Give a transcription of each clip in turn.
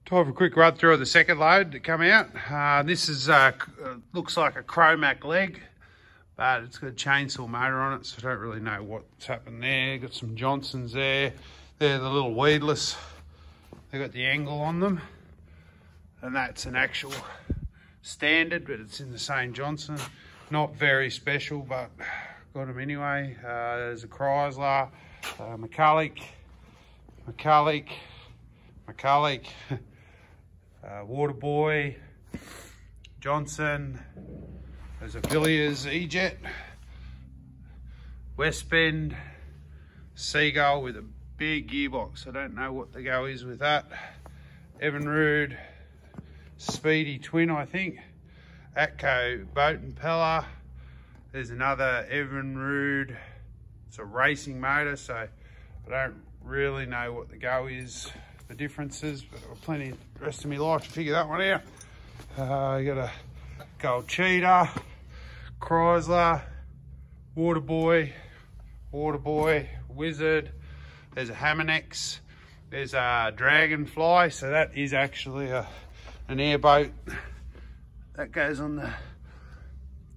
Time for a quick run through of the second load to come out. This is looks like a Chromac leg, but it's got a chainsaw motor on it, so I don't really know what's happened there. Got some Johnsons there. They're the little weedless. They've got the angle on them, and that's an actual standard, but it's in the same Johnson. Not very special, but got them anyway. There's a Chrysler, McCulloch, Waterboy, Johnson. There's a Villiers E-Jet, West Bend, Seagull with a big gearbox. I don't know what the go is with that. Evinrude, Speedy Twin, I think. Atco boat impeller. There's another Evinrude. It's a racing motor, so I don't really know what the go is, the differences, but I've got plenty of the rest of my life to figure that one out. You got a Gold Cheetah, Chrysler, Waterboy, Wizard. There's a Hammonex. There's a Dragonfly, so that is actually an airboat that goes on the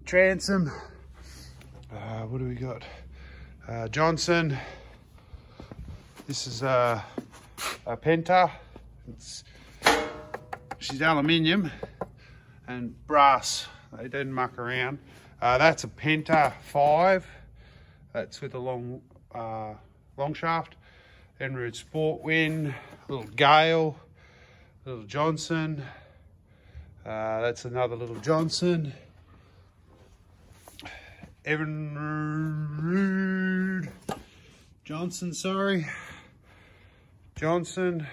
transom. What do we got? Johnson. This is a Penta. She's aluminium and brass. They didn't muck around. That's a Penta 5. That's with a long shaft. Loch Sport Wind, little Gale, little Johnson. That's another little Johnson. Evinrude Johnson, sorry. Johnson.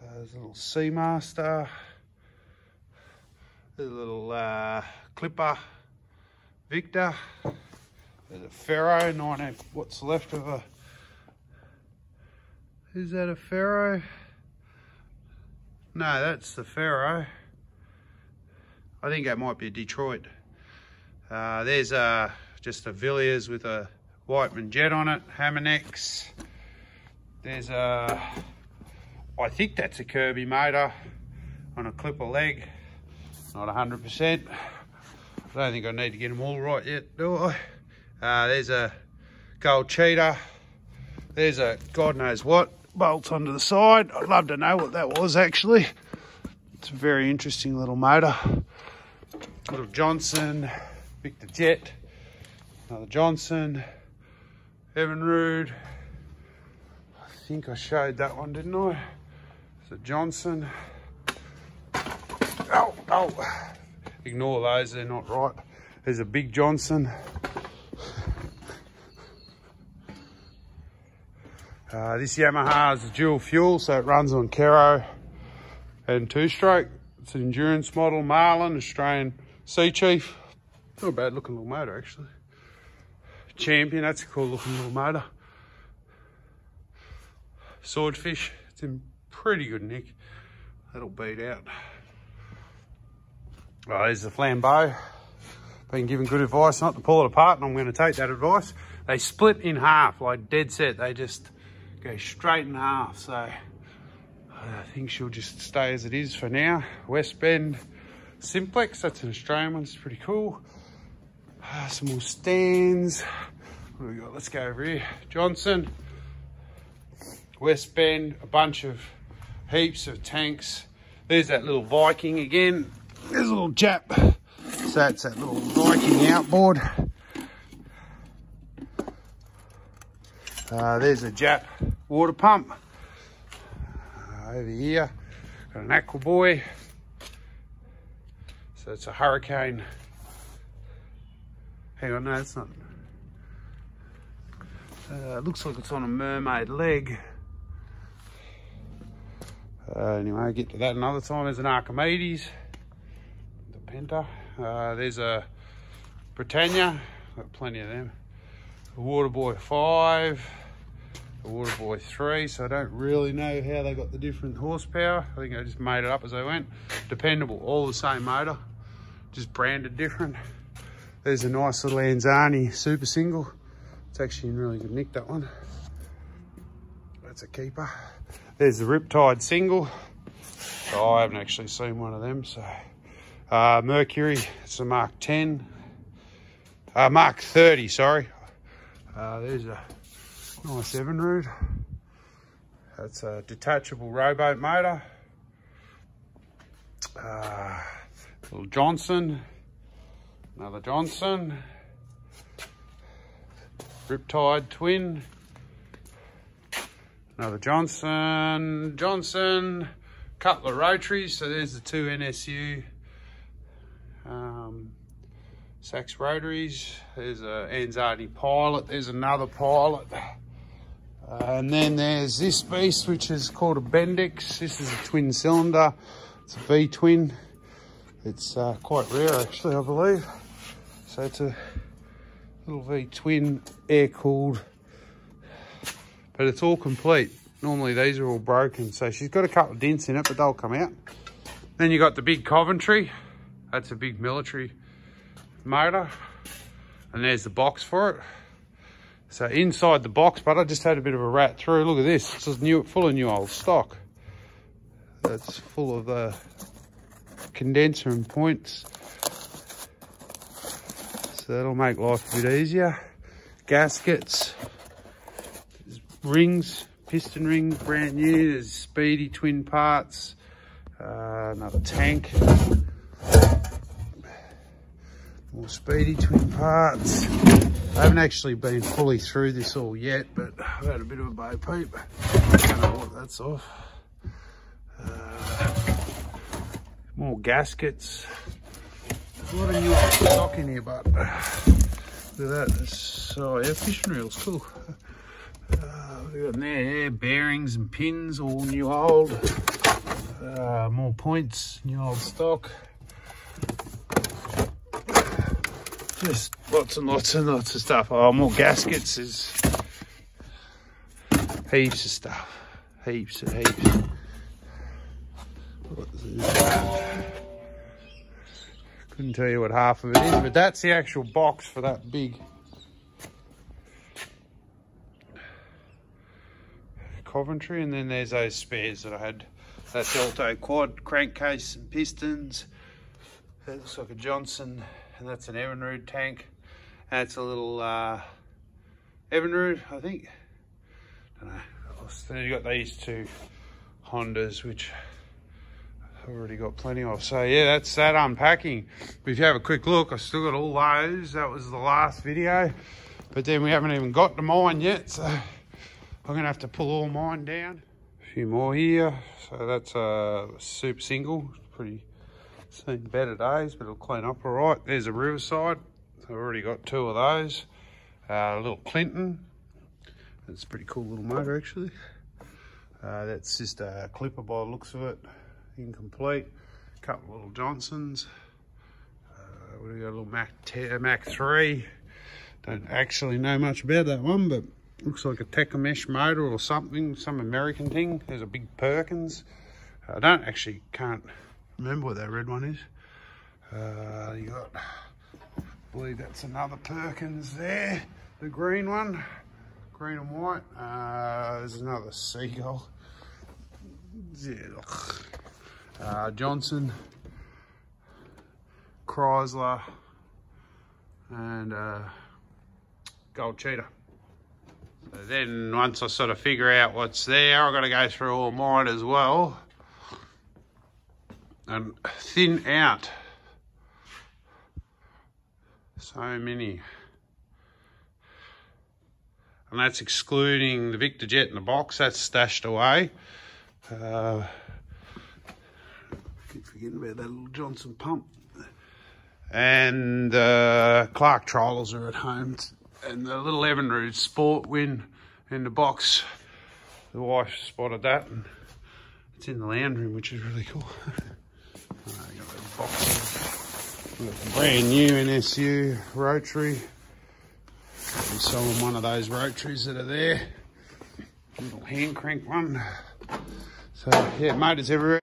There's a little Seamaster. There's a little Clipper Victor. There's a Ferro, 90, what's left of a, is that a Ferro? No, that's the Ferro. I think that might be a Detroit. There's just a Villiers with a Whiteman jet on it, Hammonex. There's a, I think that's a Kirby motor on a clipper leg. Not 100%. I don't think I need to get them all right yet, do I? There's a Gold Cheetah. There's a God knows what bolts onto the side. I'd love to know what that was actually. It's a very interesting little motor. Little Johnson, Victor Jet, another Johnson, Evinrude. I think I showed that one, didn't I? It's a Johnson. Oh, ignore those, they're not right. There's a big Johnson. This Yamaha is a dual fuel, so it runs on Kero and two-stroke. It's an endurance model, Marlin, Australian Sea Chief. Not a bad looking little motor actually. Champion, that's a cool looking little motor. Swordfish, it's in pretty good nick. That'll beat out. Oh, there's the Flambeau. Been given good advice not to pull it apart, and I'm going to take that advice. They split in half, like dead set. They just go straight in half, so I think she'll just stay as it is for now. West Bend Simplex, that's an Australian one, it's pretty cool. Some more stands. What do we got? Let's go over here. Johnson, West Bend, a bunch of heaps of tanks. There's that little Viking again. There's a little Jap. So that's that little Viking outboard. There's a Jap water pump. Over here, got an Aqua Boy. So it's a Hurricane. Hang on, no, it's not. It looks like it's on a mermaid leg. Anyway, I'll get to that another time. There's an Archimedes, the Penta. There's a Britannia, got plenty of them. A Waterboy 5, a Waterboy 3, so I don't really know how they got the different horsepower. I think I just made it up as I went. Dependable, all the same motor, just branded different. There's a nice little Anzani super single. It's actually in really good nick, that one. That's a keeper. There's the Riptide single. So I haven't actually seen one of them. So Mercury, it's a Mark 10. Mark 30, sorry. There's a nice Evinrude. That's a detachable rowboat motor. Little Johnson, another Johnson. Riptide twin. Another Johnson. Couple of rotaries. So there's the two NSU Sachs rotaries. There's a Anzardi Pilot. There's another Pilot. And then there's this beast, which is called a Bendix. This is a twin cylinder. It's a V twin. It's quite rare, actually, I believe. So it's a little V twin, air cooled, but it's all complete. Normally these are all broken, so she's got a couple of dents in it, but they'll come out. Then you got the big Coventry. That's a big military motor, and there's the box for it. So inside the box, but I just had a bit of a rat through. Look at this, it's just full of new old stock. That's full of the condenser and points. So that'll make life a bit easier. Gaskets, there's rings, piston rings, brand new. There's Speedy twin parts, another tank, more Speedy twin parts. I haven't actually been fully through this all yet, but I've had a bit of a bow peep. I don't know what that's off. More gaskets. A lot of new old stock in here, but look at that. Oh yeah, fishing reels, cool. We got in there bearings and pins, all new old. More points, new old stock. Just lots and lots and lots of stuff. Oh, more gaskets. Is heaps of stuff. Heaps and heaps. Couldn't tell you what half of it is, but that's the actual box for that big Coventry. And then there's those spares that I had. That's Alto quad crankcase and pistons. That looks like a Johnson, and that's an Evinrude tank. That's a little Evinrude, I think. Don't know. Then you got these two Hondas, which I've already got plenty of. So yeah, that's that unpacking. But if you have a quick look, I've still got all those. That was the last video, but then we haven't even got to mine yet, so I'm gonna have to pull all mine down. A few more here. So that's a super single. Pretty seen better days, but it'll clean up all right. There's a Riverside. I've already got two of those. A little Clinton. That's a pretty cool little motor, actually. That's just a clipper by the looks of it. Incomplete. A couple of little Johnsons. We got a little Mac 3. Don't actually know much about that one, but looks like a Tecamesh motor or something, some American thing. There's a big Perkins. I can't remember what that red one is. You got, I believe that's another Perkins there. The green one, green and white. There's another Seagull. Yeah. Johnson, Chrysler, and Gold Cheetah. So then once I sort of figure out what's there, I've got to go through all mine as well and thin out so many. And that's excluding the Victor Jet in the box, that's stashed away. Keep forgetting about that little Johnson pump. And Clark trollers are at home. And the little Evinrude Sport Win in the box. The wife spotted that, and it's in the lounge room, which is really cool. Got that box. We've got the brand new NSU rotary. I'm selling one of those rotaries that are there. Little hand crank one. So yeah, motors everywhere.